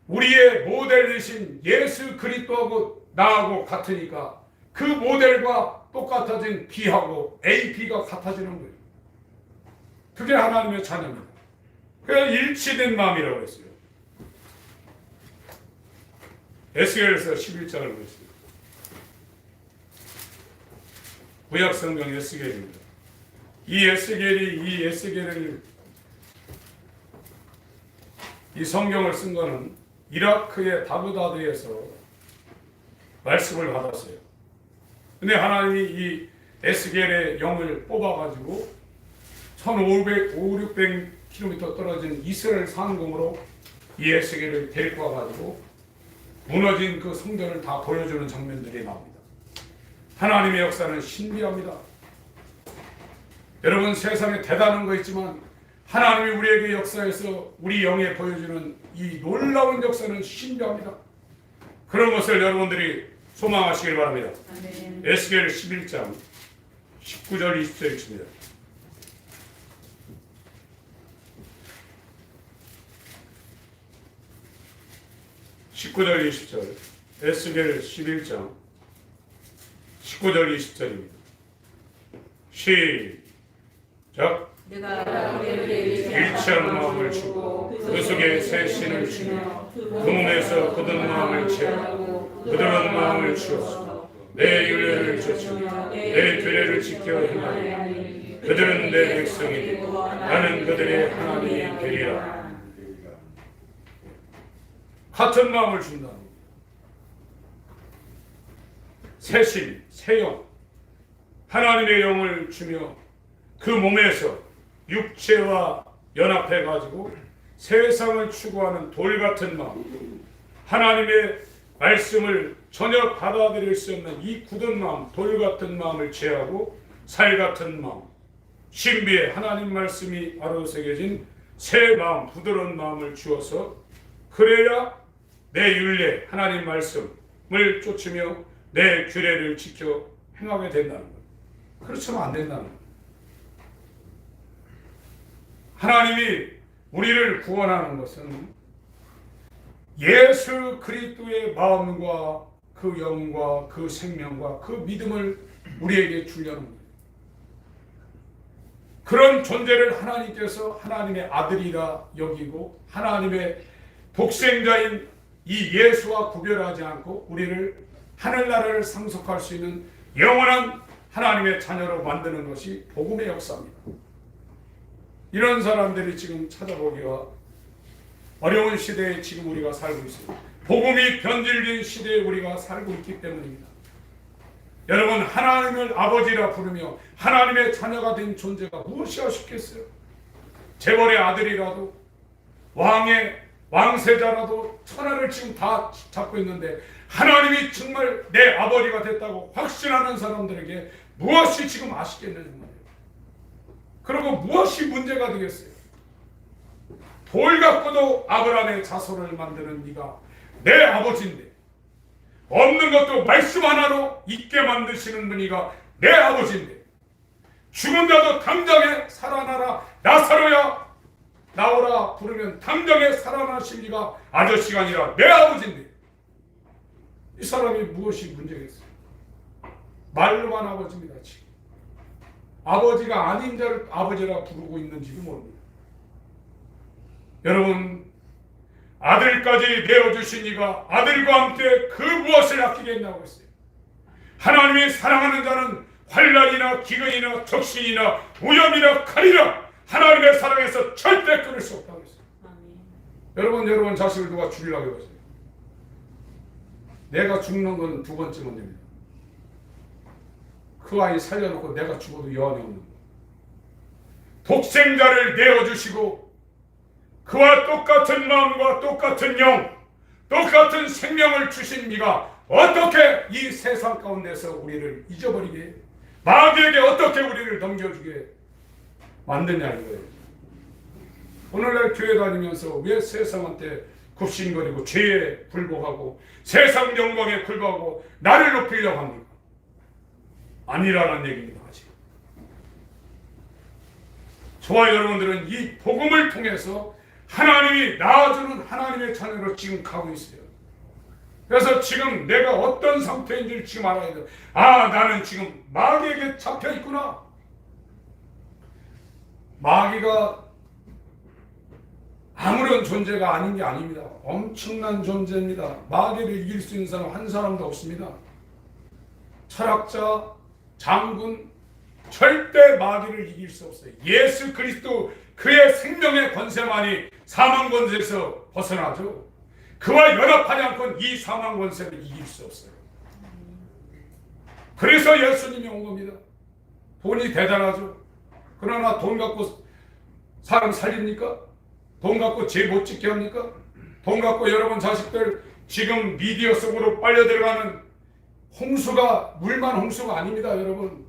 우리의 모델이신 예수 그리스도하고 나하고 같으니까 그 모델과 똑같아진 B하고 A, B가 같아지는 거예요. 그게 하나님의 자녀입니다. 그래서 일치된 마음이라고 했어요. 에스겔에서 11장을 보겠습니다. 구약성경 에스겔입니다. 이 에스겔을 이 성경을 쓴 거는 이라크의 바그다드에서 말씀을 받았어요. 근데 하나님이 이 에스겔의 영을 뽑아가지고 1500-600km 떨어진 이스라엘 상공으로 이 에스겔을 데리고 와가지고 무너진 그 성전을 다 보여주는 장면들이 나옵니다. 하나님의 역사는 신비합니다. 여러분, 세상에 대단한 거 있지만 하나님이 우리에게 역사에서 우리 영에 보여주는 이 놀라운 역사는 신비합니다. 그런 것을 여러분들이 소망하시길 바랍니다. 아멘. 에스겔 11장 19절 20절 있습니다. (19절 20절) 에스겔 11장 19절 20절입니다. 시작. 내가 일치한 마음을 주고 그 속에 새 신을 주며 그 몸에서 굳은 마음을 채우고 부드러운 마음을 주어서 내 율례를 좇으며 내 규례를 지켜 행하니 그들은 내 백성이 되고 나는 그들의 하나님이 되리라. 같은 마음을 준다는 겁니다. 새 신, 새 영, 하나님의 영을 주며 그 몸에서 육체와 연합해가지고 세상을 추구하는 돌 같은 마음, 하나님의 말씀을 전혀 받아들일 수 없는 이 굳은 마음, 돌 같은 마음을 제하고 살 같은 마음, 신비의 하나님 말씀이 아로새겨진 새 마음, 부드러운 마음을 주어서 그래야 내 율례, 하나님 말씀을 쫓으며 내 규례를 지켜 행하게 된다는 것. 그렇지만 안 된다는 것. 하나님이 우리를 구원하는 것은 예수 그리스도의 마음과 그 영과 그 생명과 그 믿음을 우리에게 주려는 거예요. 그런 존재를 하나님께서 하나님의 아들이라 여기고 하나님의 독생자인 이 예수와 구별하지 않고 우리를 하늘나라를 상속할 수 있는 영원한 하나님의 자녀로 만드는 것이 복음의 역사입니다. 이런 사람들이 지금 찾아보기가 어려운 시대에 지금 우리가 살고 있습니다. 복음이 변질된 시대에 우리가 살고 있기 때문입니다. 여러분, 하나님을 아버지라 부르며 하나님의 자녀가 된 존재가 무엇이 아쉽겠어요? 재벌의 아들이라도 왕세자라도 천하를 지금 다 잡고 있는데 하나님이 정말 내 아버지가 됐다고 확신하는 사람들에게 무엇이 지금 아쉽겠느냐 말이에요. 그리고 무엇이 문제가 되겠어요? 돌 갖고도 아브라함의 자손을 만드는 네가 내 아버지인데 없는 것도 말씀 하나로 있게 만드시는 분이가 내 아버지인데 죽은 자도 당장에 살아나라 나사로야 나오라 부르면 당장에 살아나신 이가 아저씨가 아니라 내 아버지인데 이 사람이 무엇이 문제겠어요? 말로만 아버지입니다. 지금 아버지가 아닌 자를 아버지라 부르고 있는지도 모릅니다. 여러분, 아들까지 내어주신 이가 아들과 함께 그 무엇을 아끼겠냐고 했어요. 하나님이 사랑하는 자는 환난이나 기근이나 적신이나 오염이나 칼이나 하나님의 사랑에서 절대 끊을 수 없다고 했어요. 여러분 자식을 누가 죽이려고 해보세요. 내가 죽는 건 두 번째 문제입니다. 그 아이 살려놓고 내가 죽어도 여한이 없는 거. 독생자를 내어주시고 그와 똑같은 마음과 똑같은 영, 똑같은 생명을 주신 이가 어떻게 이 세상 가운데서 우리를 잊어버리게 해요? 마귀에게 어떻게 우리를 넘겨주게 만드냐 이거예요. 오늘날 교회 다니면서 왜 세상한테 굽신거리고 죄에 불복하고 세상 영광에 불복하고 나를 높이려고 합니까? 아니라는 얘기입니다. 아직. 저와 여러분들은 이 복음을 통해서 하나님이 낳아주는 하나님의 자녀로 지금 가고 있어요. 그래서 지금 내가 어떤 상태인지를 지금 알아야 돼요. 아, 나는 지금 마귀에게 잡혀 있구나. 마귀가 아무런 존재가 아닌 게 아닙니다. 엄청난 존재입니다. 마귀를 이길 수 있는 사람 한 사람도 없습니다. 철학자, 장군, 절대 마귀를 이길 수 없어요. 예수 그리스도 그의 생명의 권세만이 사망 권세에서 벗어나죠. 그와 연합하지 않고는 이 사망 권세를 이길 수 없어요. 그래서 예수님이 온 겁니다. 돈이 대단하죠. 그러나 돈 갖고 사람 살립니까? 돈 갖고 죄 못 짓게 합니까? 돈 갖고 여러분 자식들 지금 미디어 속으로 빨려 들어가는 홍수가 물만 홍수가 아닙니다. 여러분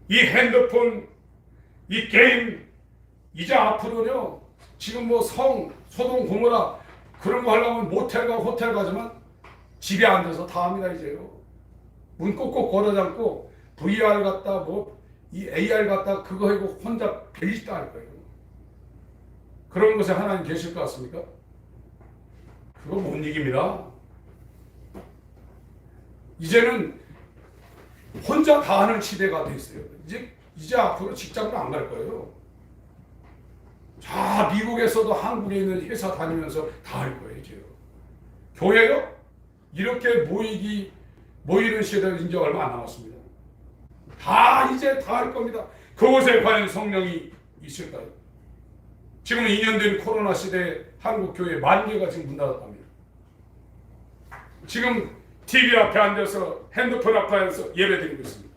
이 핸드폰 이 게임 이제 앞으로는요 지금 뭐 소동 고모라 그런 거 하려면 모텔 가고 호텔 가지만 집에 앉아서 다 합니다. 이제요 문 꼭꼭 걸어 잠고 VR 갖다 뭐 이 AR 갖다 그거 하고 혼자 별짓 다 할 거예요. 그런 곳에 하나님 계실 것 같습니까? 그거 못 이깁니다. 이제는 혼자 다 하는 시대가 돼 있어요. 이제 앞으로 직장으로 안 갈 거예요. 자, 미국에서도 한국에 있는 회사 다니면서 다 할 거예요, 이제요. 교회요? 이렇게 모이는 시대가 이제 얼마 안 남았습니다. 다 이제 다 할 겁니다. 그곳에 과연 성령이 있을까요? 지금 2년 된 코로나 시대에 한국 교회 10,000개가 지금 문 닫았답니다. 지금 TV 앞에 앉아서 핸드폰 앞에 앉아서 예배드리고 있습니다.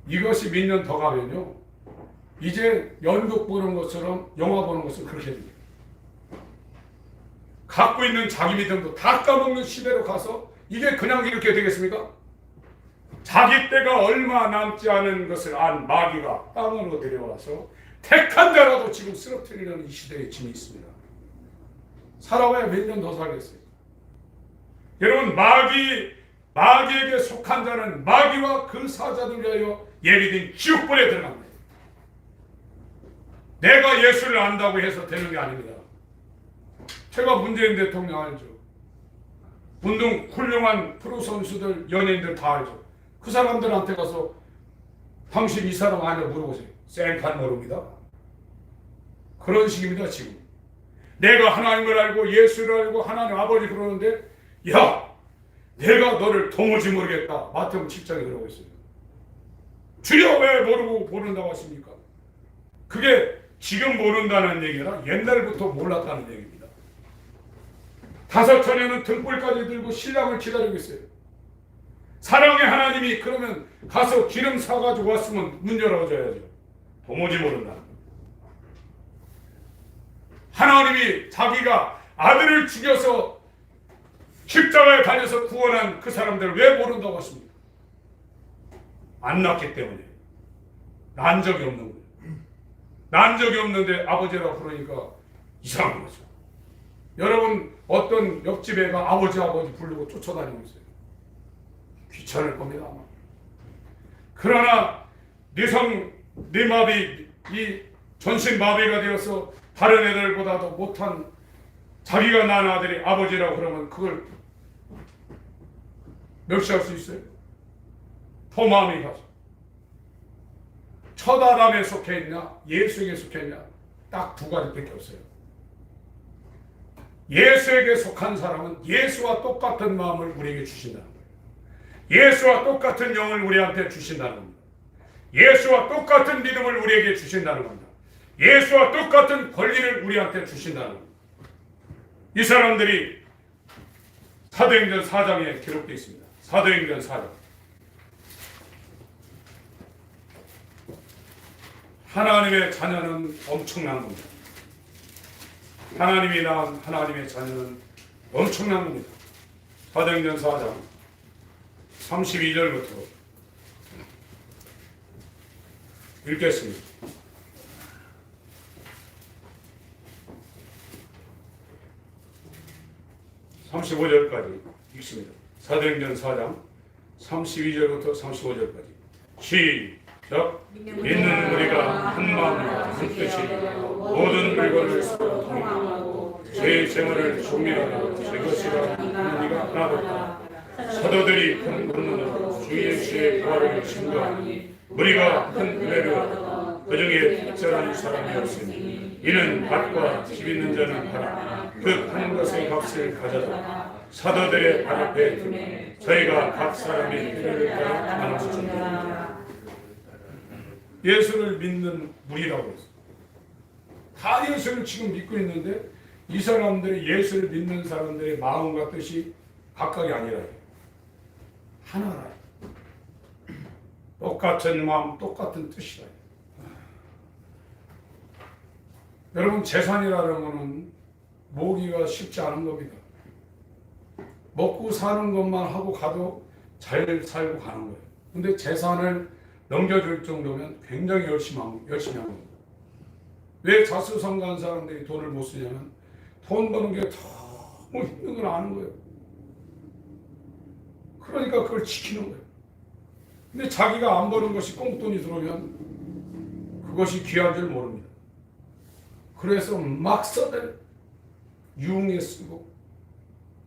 이것이 몇 년 더 가면요. 이제 연극 보는 것처럼 영화 보는 것처럼 그렇게 됩니다. 갖고 있는 자기 믿음도 다 까먹는 시대로 가서 이게 그냥 이렇게 되겠습니까? 자기 때가 얼마 남지 않은 것을 안 마귀가 땅으로 데려와서 택한 자라도 지금 쓰러뜨리려는 이 시대에 짐이 있습니다. 살아봐야 몇 년 더 살겠어요. 여러분 마귀에게 속한 자는 마귀와 그 사자들 위하여 예비된 지옥불에 들어갑니다. 내가 예수를 안다고 해서 되는 게 아닙니다. 제가 문재인 대통령 알죠. 운동 훌륭한 프로 선수들 연예인들 다 알죠. 그 사람들한테 가서 당신 이 사람 아니냐 물어보세요. 생판 모릅니다. 그런 식입니다. 지금 내가 하나님을 알고 예수를 알고 하나님 아버지 그러는데 야 내가 너를 도무지 모르겠다. 마태복음 7장에 그러고 있어요. 주여 왜 모른다고 하십니까? 그게 지금 모른다는 얘기라 옛날부터 몰랐다는 얘기입니다. 5처녀는 등불까지 들고 신랑을 기다리고 있어요. 사랑의 하나님이 그러면 가서 기름 사가지고 왔으면 문 열어줘야죠. 도무지 모른다. 하나님이 자기가 아들을 죽여서 십자가에 달려서 구원한 그 사람들을 왜 모른다고 하십니까? 안 낳기 때문에. 난 적이 없는 거예요. 난 적이 없는데 아버지라고 그러니까 이상한 거죠. 여러분 어떤 옆집 애가 아버지 부르고 쫓아다니고 있어요. 귀찮을 겁니다. 아마. 그러나 네 마비 이 전신 마비가 되어서 다른 애들보다도 못한 자기가 낳은 아들이 아버지라고 그러면 그걸 멸시할 수 있어요? 더 마음이 가죠. 첫 아담에 속해 있냐 예수에게 속해 있냐 딱 두 가지밖에 없어요. 예수에게 속한 사람은 예수와 똑같은 마음을 우리에게 주신다는 거예요. 예수와 똑같은 영을 우리한테 주신다는 겁니다. 예수와 똑같은 믿음을 우리에게 주신다는 겁니다. 예수와 똑같은 권리를 우리한테 주신다는 겁니다. 이 사람들이 사도행전 4장에 기록되어 있습니다. 사도행전 4장. 하나님의 자녀는 엄청난 겁니다. 하나님이 낳은 하나님의 자녀는 엄청난 겁니다. 사도행전 4장 32절부터 읽겠습니다. 35절까지 읽습니다. 사도행전 4장 32절부터 35절까지 시작. 믿는 우리가 한 마음과 한 뜻이 모든 물건을 서로 통용하고 제 재물을 종류하여 제 것이라 하는 이가 하나도다. 사도들이 큰 권능으로 주 예수의 부활을 증거하니 우리가 큰 은혜를 얻어 그 중에 특별한 사람이 없으니 이는 밭과 집 있는 자는 하나 그 한 것의 값을 가져다 사도들의 발 앞에 두매 저희가 각 사람의 필요를 따라 나눠줍니다. 예수를 믿는 무리라고 했어요. 다 예수를 지금 믿고 있는데 이 사람들이 예수를 믿는 사람들의 마음과 뜻이 각각이 아니라 하나라. 똑같은 마음, 똑같은 뜻이라. 여러분, 재산이라는 것은 모으기가 쉽지 않은 겁니다. 먹고 사는 것만 하고 가도 잘 살고 가는 거예요. 근데 재산을 넘겨줄 정도면 굉장히 열심히 한 겁니다. 왜 자수성가한 사람들이 돈을 못 쓰냐면 돈 버는 게 너무 힘든 걸 아는 거예요. 그러니까 그걸 지키는 거예요. 근데 자기가 안 버는 것이 꽁돈이 들어오면 그것이 귀한 줄 모릅니다. 그래서 막 써대 유흥에 쓰고,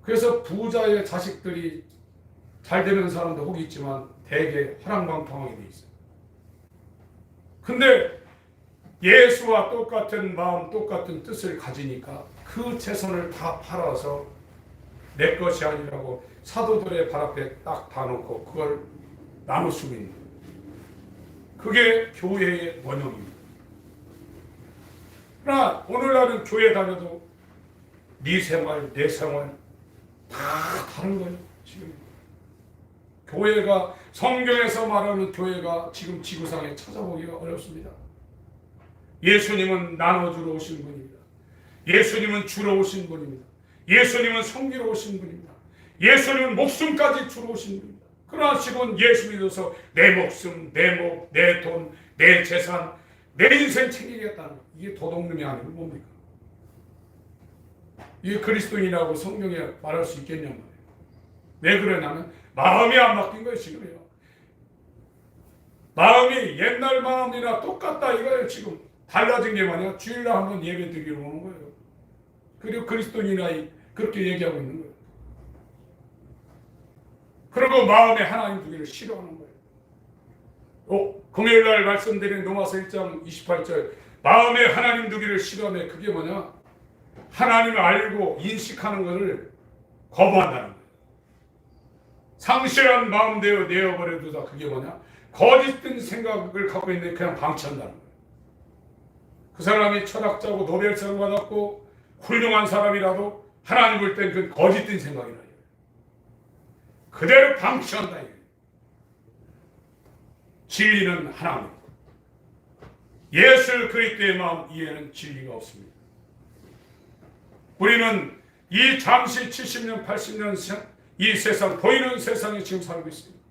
그래서 부자의 자식들이 잘 되는 사람도 혹 있지만 대개 화랑방탕하게 돼 있어요. 근데 예수와 똑같은 마음, 똑같은 뜻을 가지니까 그 재산을 다 팔아서 내 것이 아니라고 사도들의 발 앞에 딱 다 놓고 그걸 나눌 수 있는, 그게 교회의 원형입니다. 그러나 오늘날은 교회 다녀도 네 생활, 내 생활 다 다른 거예요. 지금 교회가, 성경에서 말하는 교회가 지금 지구상에 찾아보기가 어렵습니다. 예수님은 나눠주러 오신 분입니다. 예수님은 주러 오신 분입니다. 예수님은 섬기러 오신 분입니다. 예수님은 목숨까지 주러 오신 분입니다. 그러나 지금 예수 믿어서 내 목숨, 내 목, 내 돈, 내 재산, 내 인생 챙기겠다는, 이게 도둑놈이 아니고 뭡니까? 이게 그리스도인이라고 성경에 말할 수 있겠냐 말이에요. 왜 그러냐면 마음이 안 바뀐 거예요. 지금요. 마음이 옛날 마음이나 똑같다 이거예요. 지금 달라진 게 뭐냐? 주일날 한번 예배 드리러 오는 거예요. 그리고 그리스도인이라 그렇게 얘기하고 있는 거예요. 그리고 마음에 하나님 두기를 싫어하는 거예요. 금요일날 말씀드린 로마서 1장 28절 마음에 하나님 두기를 싫어하면 그게 뭐냐? 하나님을 알고 인식하는 것을 거부한다는 거예요. 상실한 마음대로 내어버려두다, 그게 뭐냐? 거짓된 생각을 갖고 있는데 그냥 방치한다는 거예요. 그 사람이 철학자고 노벨상 받았고 훌륭한 사람이라도 하나님 볼 땐 그 거짓된 생각이라. 그대로 방치한다. 진리는 하나입니다. 예수 그리스도의 마음 이해는 진리가 없습니다. 우리는 이 잠시 70년, 80년 이 세상, 보이는 세상에 지금 살고 있습니다.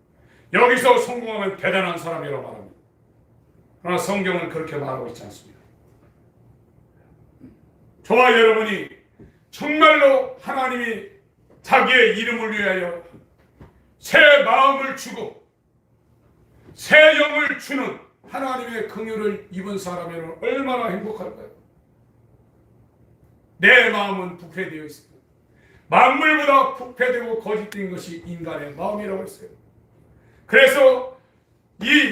여기서 성공하면 대단한 사람이라고 말합니다. 그러나 성경은 그렇게 말하고 있지 않습니다. 저와 여러분이 정말로 하나님이 자기의 이름을 위하여 새 마음을 주고 새 영을 주는 하나님의 긍휼을 입은 사람이라면 얼마나 행복할까요? 내 마음은 부패되어 있습니다. 만물보다 부패되고 거짓된 것이 인간의 마음이라고 했어요. 그래서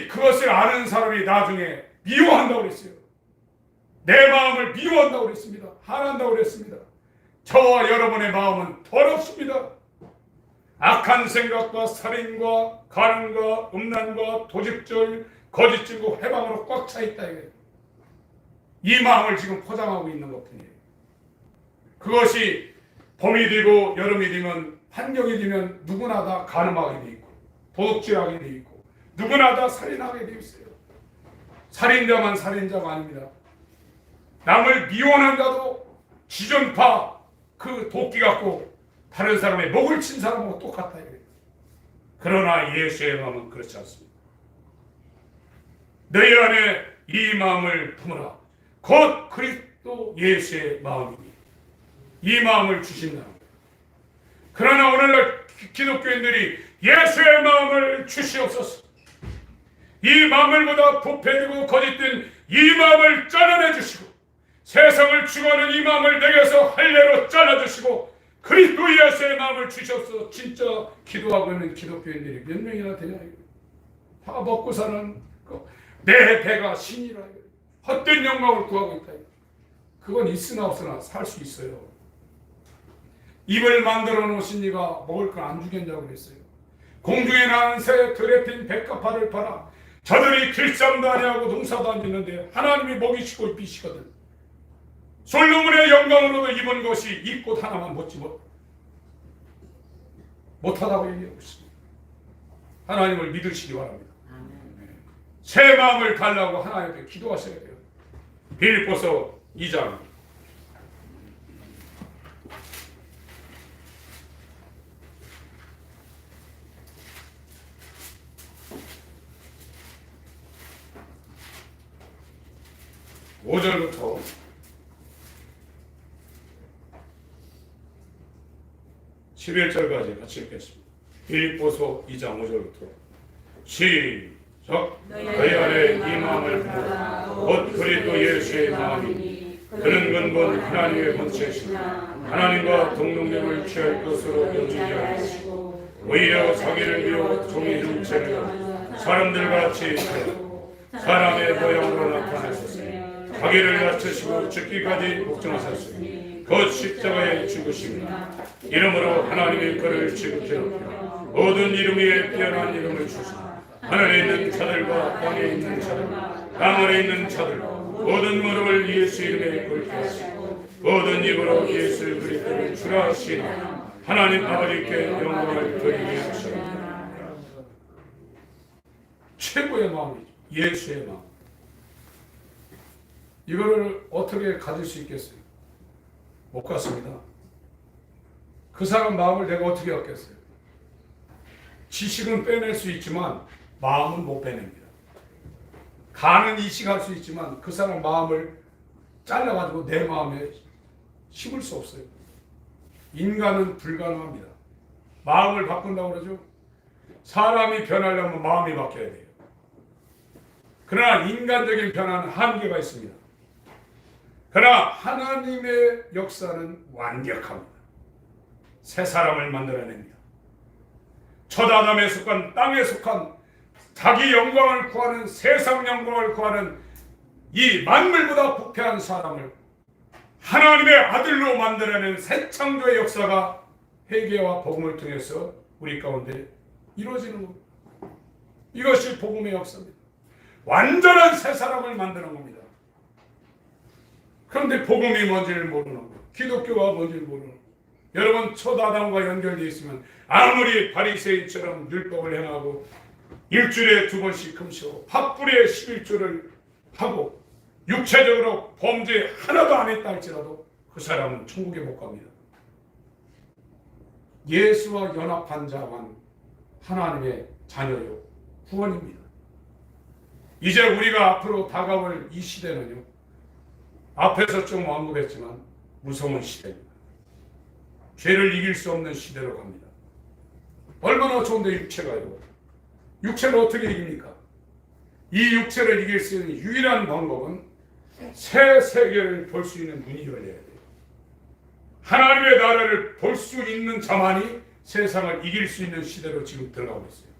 그것을 아는 사람이 나중에 미워한다고 그랬어요. 내 마음을 미워한다고 그랬습니다. 한한다고 그랬습니다. 저와 여러분의 마음은 더럽습니다. 악한 생각과 살인과 가늠과 음란과 도직질, 거짓 증거, 해방으로 꽉 차 있다 이거예요. 이 마음을 지금 포장하고 있는 것뿐이에요. 그것이 봄이 되고 여름이 되면 환경이 되면 누구나 다 간음하게 돼 있고 도둑질하게 돼 있고 누구나 다 살인하게 돼 있어요. 살인자만 살인자가 아닙니다. 남을 미워하는 자도 지존파 그 도끼 갖고 다른 사람의 목을 친 사람하고 똑같다. 그러나 예수의 마음은 그렇지 않습니다. 너희 안에 이 마음을 품으라. 곧 그리스도 예수의 마음이니 이 마음을 주신다는 거예요. 그러나 오늘날 기독교인들이 예수의 마음을 주시옵소서. 이 마음을보다 부패되고 거짓된 이 마음을 잘라내 주시고 세상을 추구하는 이 마음을 내게서 할례로 잘라주시고 그리스도 예수의 마음을 주셔서 진짜 기도하고 있는 기독교인들이 몇 명이나 되냐. 다 먹고 사는 내 배가 신이라. 헛된 영광을 구하고 있다. 그건 있으나 없으나 살 수 있어요. 입을 만들어 놓으신 이가 먹을 걸 안 주겠냐고 그랬어요. 공중에 나는 새 들에 핀 백합화를 팔아 저들이 길쌈도 아니하고 농사도 안 짓는데 하나님이 먹이시고 입히시거든. 솔로몬의 영광으로도 입은 것이 이 꽃 하나만 먹지 못하다고 얘기하고 있습니다. 하나님을 믿으시기 바랍니다. 새 마음을 달라고 하나님께 기도하셔야 돼요. 빌립보서 2장 5절부터 11절까지 같이 읽겠습니다. 빌립보서 2장 5절부터 시작. 너희 안에 이 마음을 품으라. 곧 그리스도 예수의 마음이니 그는 근본 하나님의 본체시나 하나님과 동등됨을 취할 것으로 여기지 않으시고 오히려 자기를 비워 종의 형체를 사람들같이 하여 사람의 모양으로 나타내셨으니 자기를 낮추시고 죽기까지 복종하셨으니 곧 십자가에 죽으십니다. 이름으로 하나님의 그를 지극히 높여 모든 이름 위에 뛰어난 이름을 주시고 하늘에 있는 자들과 땅에 있는 자들 땅 아래 있는 자들 모든 무릎을 예수 이름에 꿇게 하시고 모든 입으로 예수 그리스도를 주라 하시니 하나님 아버지께 영광을 돌리게 하시옵소서. 최고의 마음이죠. 예수의 마음. 이거를 어떻게 가질 수 있겠어요? 못 갖습니다. 그 사람 마음을 내가 어떻게 갖겠어요? 지식은 빼낼 수 있지만 마음은 못 빼냅니다. 간은 이식할 수 있지만 그 사람 마음을 잘라가지고 내 마음에 심을 수 없어요. 인간은 불가능합니다. 마음을 바꾼다고 그러죠. 사람이 변하려면 마음이 바뀌어야 돼요. 그러나 인간적인 변화는 한계가 있습니다. 그러나 하나님의 역사는 완벽합니다. 새 사람을 만들어냅니다. 첫 아담에 속한 땅에 속한 자기 영광을 구하는 세상 영광을 구하는 이 만물보다 부패한 사람을 하나님의 아들로 만들어낸 새 창조의 역사가 회개와 복음을 통해서 우리 가운데 이루어지는 겁니다. 이것이 복음의 역사입니다. 완전한 새 사람을 만드는 겁니다. 그런데 복음이 뭔지를 모르는 거예요. 기독교가 뭔지를 모르는 거예요. 여러분 첫 아담과 연결되어 있으면 아무리 바리새인처럼 율법을 행하고 일주일에 2번씩 금식하고 팥불에 11조를 하고 육체적으로 범죄 하나도 안 했다 할지라도 그 사람은 천국에 못 갑니다. 예수와 연합한 자만 하나님의 자녀요 구원입니다. 이제 우리가 앞으로 다가올 이 시대는요, 앞에서 좀 언급했지만 무서운 시대입니다. 죄를 이길 수 없는 시대로 갑니다. 얼마나 좋은데 육체가요. 육체를 어떻게 이깁니까? 이 육체를 이길 수 있는 유일한 방법은 새 세계를 볼 수 있는 눈이 열려야 돼요. 하나님의 나라를 볼 수 있는 자만이 세상을 이길 수 있는 시대로 지금 들어가고 있어요.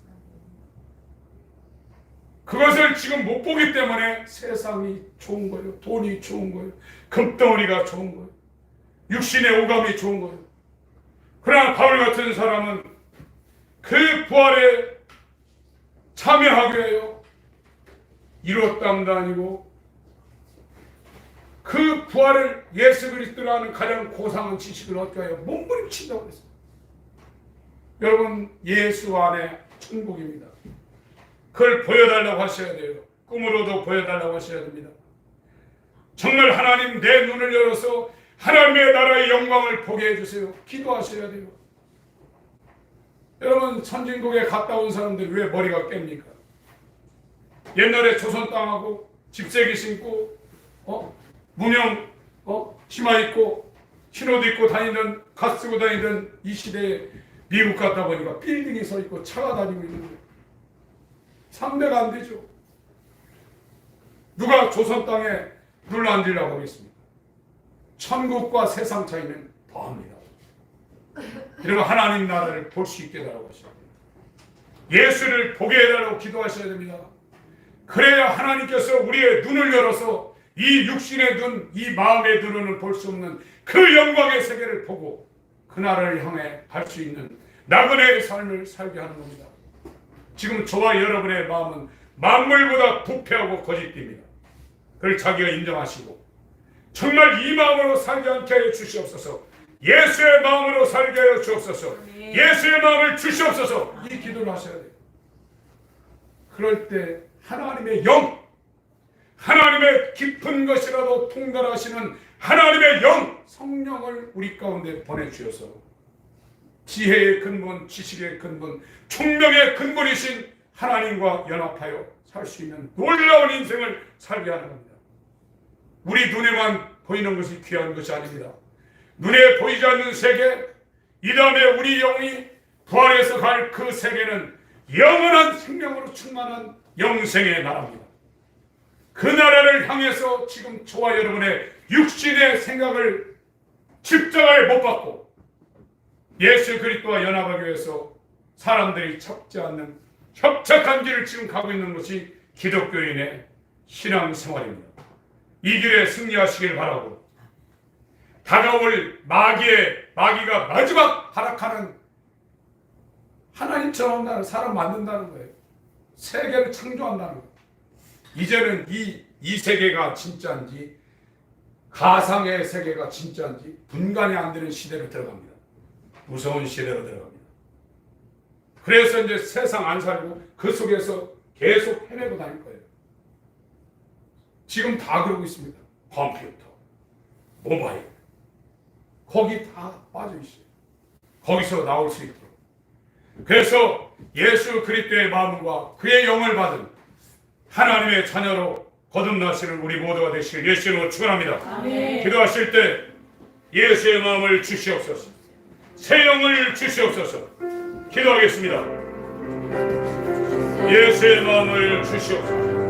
그것을 지금 못 보기 때문에 세상이 좋은 거예요. 돈이 좋은 거예요. 금덩어리가 좋은 거예요. 육신의 오감이 좋은 거예요. 그러나 바울 같은 사람은 그 부활에 참여하기 위하여 이뤘담도 아니고 그 부활을 예수 그리스도라는 가장 고상한 지식을 얻기 위하여 몸부림친다고 했어요. 여러분, 예수 안에 천국입니다. 그걸 보여달라고 하셔야 돼요. 꿈으로도 보여달라고 하셔야 됩니다. 정말 하나님, 내 눈을 열어서 하나님의 나라의 영광을 보게 해주세요. 기도하셔야 돼요. 여러분, 선진국에 갔다 온 사람들 왜 머리가 깹니까? 옛날에 조선 땅하고 집세기 신고 무명 치마 입고 흰옷 입고 다니던, 갓 쓰고 다니던 이 시대에 미국 갔다 보니까 빌딩이 서 있고 차가 다니고 있는 거예요. 상대가 안 되죠. 누가 조선 땅에 눈을 앉으려고 하겠습니까? 천국과 세상 차이는 더합니다. 여러분, 하나님 나라를 볼 수 있게 해달라고 하셔야 됩니다. 예수를 보게 해달라고 기도하셔야 됩니다. 그래야 하나님께서 우리의 눈을 열어서 이 육신의 눈, 이 마음의 눈으로는 볼 수 없는 그 영광의 세계를 보고 그 나라를 향해 갈 수 있는 나그네의 삶을 살게 하는 겁니다. 지금 저와 여러분의 마음은 만물보다 부패하고 거짓됩니다. 그걸 자기가 인정하시고 정말 이 마음으로 살게 않게 하여 주시옵소서. 예수의 마음으로 살게 하여 주옵소서. 예수의 마음을 주시옵소서. 이 기도를 하셔야 돼요. 그럴 때 하나님의 영, 하나님의 깊은 것이라도 통달하시는 하나님의 영, 성령을 우리 가운데 보내주셔서 지혜의 근본, 지식의 근본, 총명의 근본이신 하나님과 연합하여 살 수 있는 놀라운 인생을 살게 하는 겁니다. 우리 눈에만 보이는 것이 귀한 것이 아닙니다. 눈에 보이지 않는 세계, 이 다음에 우리 영이 부활해서 갈 그 세계는 영원한 생명으로 충만한 영생의 나라입니다. 그 나라를 향해서 지금 저와 여러분의 육신의 생각을 십자가에 못 박고 예수 그리스도와 연합하기 위해서 사람들이 찾지 않는 협착한 길을 지금 가고 있는 것이 기독교인의 신앙생활입니다. 이 길에 승리하시길 바라고, 다가올 마귀가 마지막 하락하는, 하나님처럼 나를 사람 만든다는 거예요. 세계를 창조한다는 거예요. 이제는 이 세계가 진짜인지 가상의 세계가 진짜인지 분간이 안 되는 시대로 들어갑니다. 무서운 시대로 들어갑니다. 그래서 이제 세상 안 살고 그 속에서 계속 헤매고 다닐 거예요. 지금 다 그러고 있습니다. 컴퓨터, 모바일, 거기 다 빠져 있어요. 거기서 나올 수 있도록. 그래서 예수 그리스도의 마음과 그의 영을 받은 하나님의 자녀로 거듭나시는 우리 모두가 되시길 예수로 축원합니다. 아멘. 기도하실 때 예수의 마음을 주시옵소서. 새 영을 주시옵소서. 기도하겠습니다. 예수의 마음을 주시옵소서.